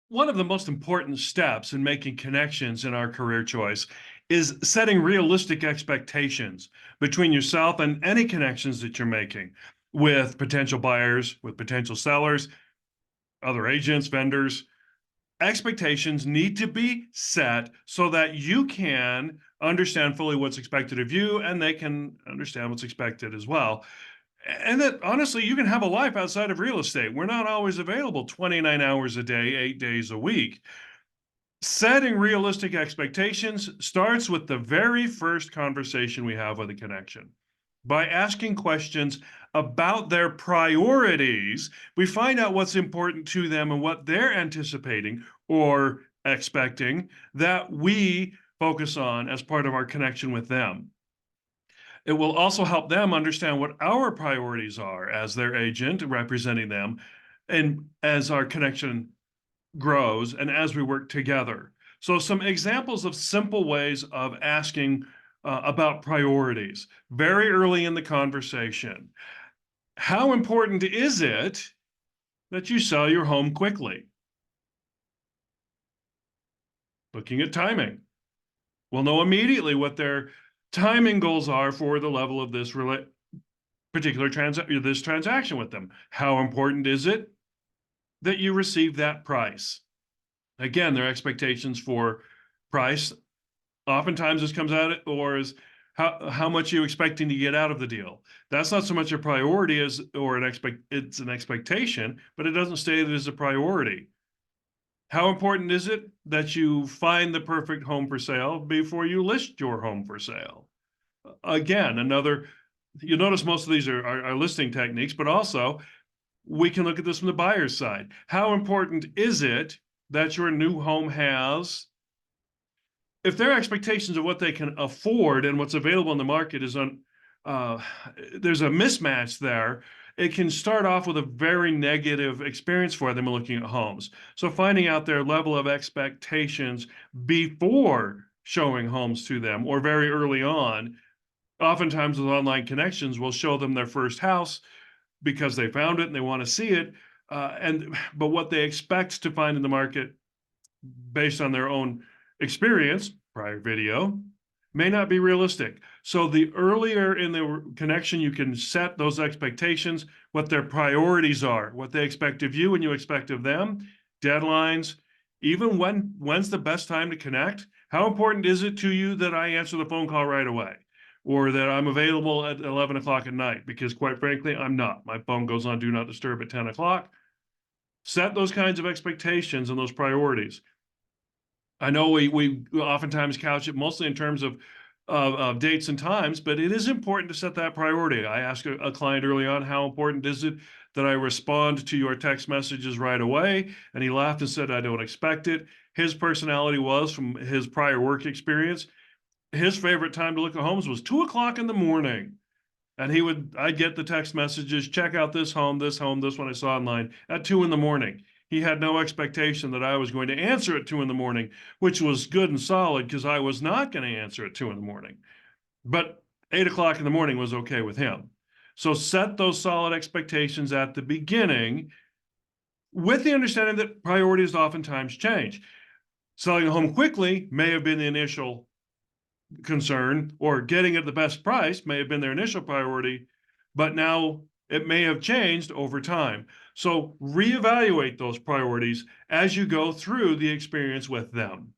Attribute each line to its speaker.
Speaker 1: One of the most important steps in making connections in our career choice is setting realistic expectations between yourself and any connections that you're making with potential buyers, with potential sellers, other agents, vendors. Expectations need to be set so that you can understand fully what's expected of you and they can understand what's expected as well. And that honestly, you can have a life outside of real estate. We're not always available 29 hours a day, 8 days a week. Setting realistic expectations starts with the very first conversation we have with a connection. By asking questions about their priorities, we find out what's important to them and what they're anticipating or expecting that we focus on as part of our connection with them. It will also help them understand what our priorities are as their agent representing them and as our connection grows and as we work together. So some examples of simple ways of asking about priorities very early in the conversation. How important is it that you sell your home quickly? Looking at timing. We'll know immediately what their timing goals are for the level of this particular this transaction with them. How important is it that you receive that price? Again, their expectations for price. Oftentimes this comes out or is how much you expecting to get out of the deal. That's not so much a priority as it's an expectation, but it doesn't state it as a priority. How important is it that you find the perfect home for sale before you list your home for sale? Again, you'll notice most of these are listing techniques, but also we can look at this from the buyer's side. How important is it that your new home has, if their expectations of what they can afford and what's available in the market is there's a mismatch there, it can start off with a very negative experience for them looking at homes. So finding out their level of expectations before showing homes to them or very early on, oftentimes with online connections, will show them their first house because they found it and they want to see it. But what they expect to find in the market based on their own experience, prior video, may not be realistic. So the earlier in the connection you can set those expectations, what their priorities are, what they expect of you and you expect of them, deadlines, even when's the best time to connect? How important is it to you that I answer the phone call right away? Or that I'm available at 11 o'clock at night? Because quite frankly, I'm not. My phone goes on do not disturb at 10 o'clock. Set those kinds of expectations and those priorities. I know we oftentimes couch it mostly in terms of dates and times, but it is important to set that priority. I asked a client early on, how important is it that I respond to your text messages right away? And he laughed and said, I don't expect it. His personality was, from his prior work experience, his favorite time to look at homes was 2 o'clock in the morning. And I'd get the text messages, check out this home, this one I saw online at 2 in the morning. He had no expectation that I was going to answer at 2 in the morning, which was good and solid because I was not going to answer at 2 in the morning. But 8 o'clock in the morning was okay with him. So set those solid expectations at the beginning with the understanding that priorities oftentimes change. Selling a home quickly may have been the initial concern, or getting it at the best price may have been their initial priority, but now it may have changed over time. So reevaluate those priorities as you go through the experience with them.